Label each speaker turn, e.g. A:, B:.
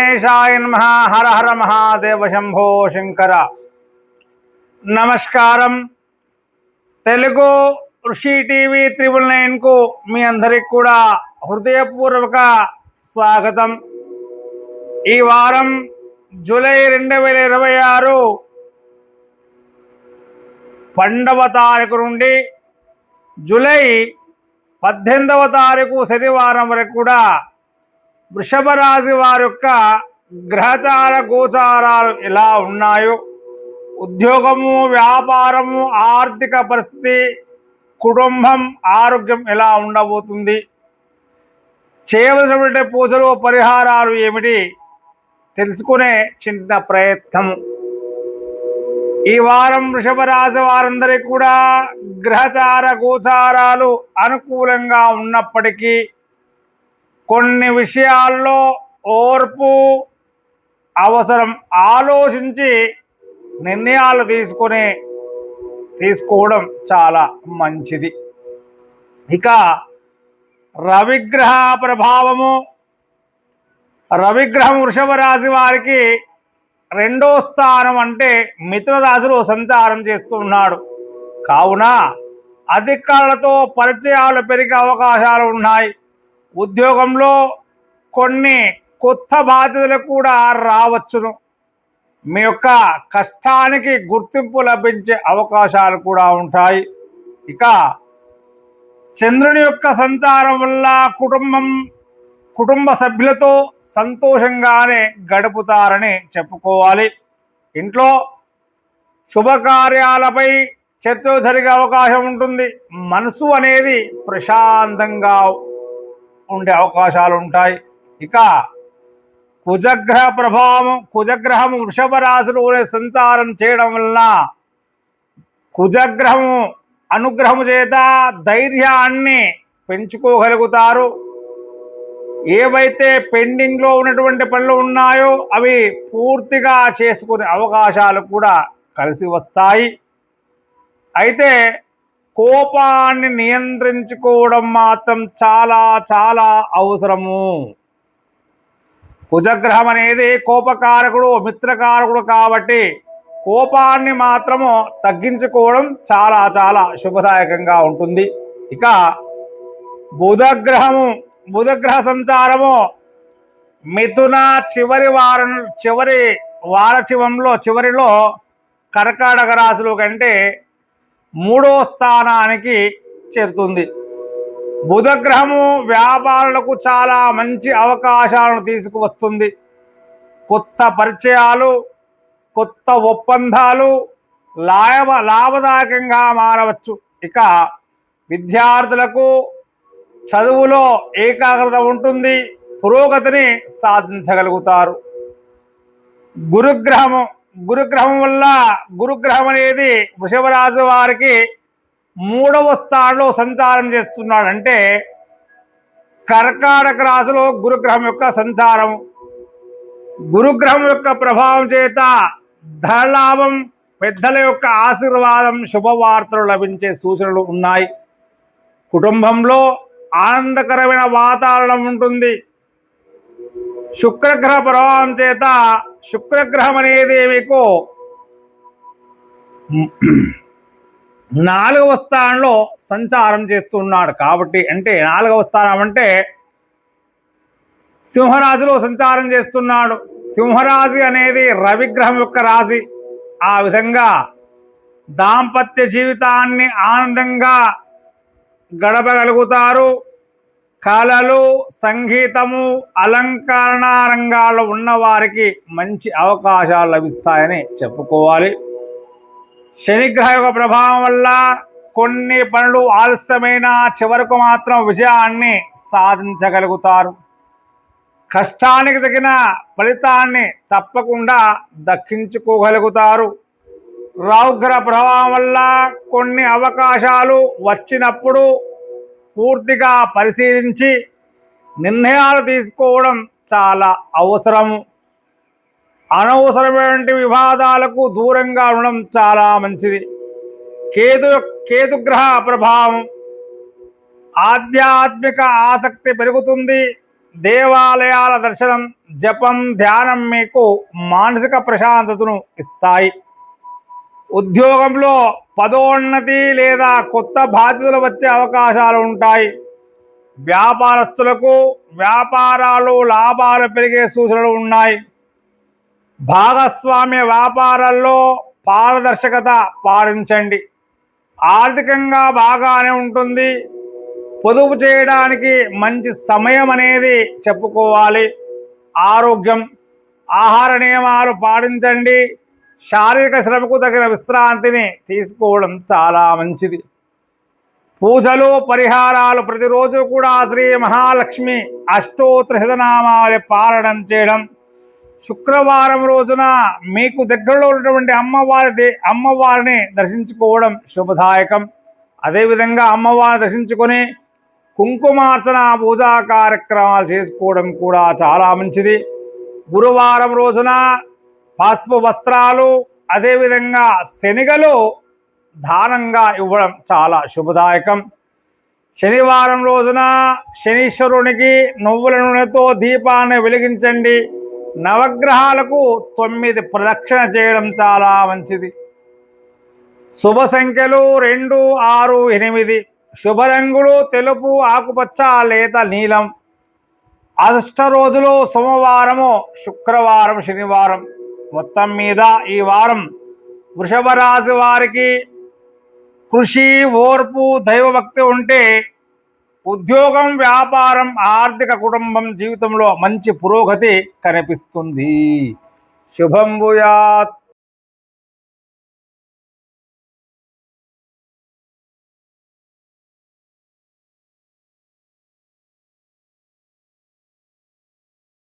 A: గణేశాయ నమః. హర హర మహాదేవ శంభో శంకర. నమస్కారం. తెలుగు ఋషి టీవీ 999కు మీ అందరికి కూడా హృదయపూర్వక స్వాగతం. ఈ వారం జూలై 2026 12వ తారీఖు నుండి జూలై 18వ తారీఖు శనివారం వరకు కూడా వృషభ రాశి వారి యొక్క గ్రహచార గోచారాలు ఎలా ఉన్నాయో, ఉద్యోగము, వ్యాపారము, ఆర్థిక పరిస్థితి, కుటుంబం, ఆరోగ్యం ఎలా ఉండబోతుంది, చేయవలసినటువంటి పూజలు, పరిహారాలు ఏమిటి తెలుసుకునే చిన్న ప్రయత్నం. ఈ వారం వృషభ రాశి వారందరికీ కూడా గ్రహచార గోచారాలు అనుకూలంగా ఉన్నప్పటికీ కొన్ని విషయాల్లో ఓర్పు అవసరం. ఆలోచించి నిర్ణయాలు తీసుకోవడం చాలా మంచిది. ఇక రవిగ్రహ ప్రభావము. రవిగ్రహం వృషభ రాశి వారికి 2వ స్థానం అంటే మిథున రాశిలో సంచారం చేస్తున్నాడు. కావున అధికారులతో పరిచయాలు పెరిగే అవకాశాలు ఉన్నాయి. ఉద్యోగంలో కొన్ని కొత్త బాధ్యతలు కూడా రావచ్చును. మీ యొక్క కష్టానికి గుర్తింపు లభించే అవకాశాలు కూడా ఉంటాయి. ఇక చంద్రుని యొక్క సంచారం వల్ల కుటుంబ సభ్యులతో సంతోషంగానే గడుపుతారని చెప్పుకోవాలి. ఇంట్లో శుభకార్యాలపై చర్చలు జరిగే అవకాశం ఉంటుంది. మనసు అనేది ప్రశాంతంగా ఉండే అవకాశాలు ఉంటాయి. ఇక కుజగ్రహ ప్రభావం. కుజగ్రహం వృషభ రాశిలోనే సంచారం చేయడం వలన కుజగ్రహము అనుగ్రహము చేత ధైర్యాన్ని పెంచుకోగలుగుతారు. ఏవైతే పెండింగ్లో ఉన్నటువంటి పనులు ఉన్నాయో అవి పూర్తిగా చేసుకునే అవకాశాలు కూడా కలిసి వస్తాయి. అయితే కోపాన్ని నియంత్రించుకోవడం మాత్రం చాలా చాలా అవసరము. కుజగ్రహం అనేది కోపకారకుడు, మిత్రకారకుడు కాబట్టి కోపాన్ని మాత్రము తగ్గించుకోవడం చాలా చాలా శుభదాయకంగా ఉంటుంది. ఇక బుధగ్రహ సంచారము మిథున చివరిలో కర్కాటక రాశిలో కంటే 3వ స్థానానికి చేరుతుంది. బుధగ్రహము వ్యాపారులకు చాలా మంచి అవకాశాలను తీసుకువస్తుంది. కొత్త పరిచయాలు, కొత్త ఒప్పందాలు లాభదాయకంగా మారవచ్చు. ఇక విద్యార్థులకు చదువులో ఏకాగ్రత ఉంటుంది. పురోగతిని సాధించగలుగుతారు. గురుగ్రహం అనేది వృషభ రాశి వారికి 3వ స్థానంలో సంచారం చేస్తున్నాడు. అంటే కర్కాటక రాశిలో గురుగ్రహం యొక్క సంచారం. గురుగ్రహం యొక్క ప్రభావం చేత ధనలాభం, పెద్దల యొక్క ఆశీర్వాదం, శుభవార్తలు లభించే సూచనలు ఉన్నాయి. కుటుంబంలో ఆనందకరమైన వాతావరణం ఉంటుంది. శుక్రగ్రహ ప్రభావం చేత శుక్రగ్రహం అనేది మీకు 4వ స్థానంలో సంచారం చేస్తున్నాడు. కాబట్టి అంటే 4వ స్థానం అంటే సింహరాశిలో సంచారం చేస్తున్నాడు. సింహరాశి అనేది రవిగ్రహం యొక్క రాశి. ఆ విధంగా దాంపత్య జీవితాన్ని ఆనందంగా గడపగలుగుతారు. కళలు, సంగీతము, అలంకరణ రంగాల్లో ఉన్నవారికి మంచి అవకాశాలు లభిస్తాయని చెప్పుకోవాలి. శనిగ్రహ యొక్క ప్రభావం వల్ల కొన్ని పనులు ఆలస్యమైన చివరకు మాత్రం విజయాన్ని సాధించగలుగుతారు. కష్టానికి తగిన ఫలితాన్ని తప్పకుండా దక్కించుకోగలుగుతారు. రాహుగ్రహ ప్రభావం వల్ల కొన్ని అవకాశాలు వచ్చినప్పుడు పూర్తిగా పరిశీలించి నిర్ణయాలు తీసుకోవడం చాలా అవసరము. అనవసరమైన వివాదాలకు దూరంగా ఉండడం చాలా మంచిది. కేతుగ్రహ ప్రభావం. ఆధ్యాత్మిక ఆసక్తి పెరుగుతుంది. దేవాలయాల దర్శనం, జపం, ధ్యానం మీకు మానసిక ప్రశాంతతను ఇస్తాయి. ఉద్యోగంలో పదోన్నతి లేదా కొత్త బాధ్యతలు వచ్చే అవకాశాలు ఉంటాయి. వ్యాపారస్తులకు వ్యాపారాలు లాభాలు పెరిగే సూచనలు ఉన్నాయి. భాగస్వామ్య వ్యాపారాల్లో పారదర్శకత పాటించండి. ఆర్థికంగా బాగానే ఉంటుంది. పొదుపు చేయడానికి మంచి సమయం అనేది చెప్పుకోవాలి. ఆరోగ్యం, ఆహార నియమాలు పాటించండి. శారీరక శ్రమకు తగిన విశ్రాంతిని తీసుకోవడం చాలా మంచిది. పూజలు పరిహారాలు ప్రతిరోజు కూడా శ్రీ మహాలక్ష్మి అష్టోత్తర శతనామావళి పారాయణం చేయడం, శుక్రవారం రోజున మీకు దగ్గరలో ఉన్నటువంటి అమ్మవారిని దర్శించుకోవడం శుభదాయకం. అదేవిధంగా అమ్మవారిని దర్శించుకొని కుంకుమార్చన పూజా కార్యక్రమాలు చేసుకోవడం కూడా చాలా మంచిది. గురువారం రోజున పసుపు వస్త్రాలు, అదేవిధంగా శనగలు దానంగా ఇవ్వడం చాలా శుభదాయకం. శనివారం రోజున శనీశ్వరునికి నువ్వుల నూనెతో దీపాన్ని వెలిగించండి. నవగ్రహాలకు 9 ప్రదక్షిణ చేయడం చాలా మంచిది. శుభ సంఖ్యలు 2, 6, 8. శుభ రంగులు తెలుపు, ఆకుపచ్చ, లేత నీలం. అదృష్ట రోజులు సోమవారము, శుక్రవారం, శనివారం. మొత్తం మీద ఈ వారం వృషభ రాశి వారికి కృషి, ఓర్పు, దైవభక్తి ఉంటే ఉద్యోగం, వ్యాపారం, ఆర్థిక, కుటుంబం, జీవితంలో మంచి పురోగతి కనిపిస్తుంది. శుభం భూయాత్.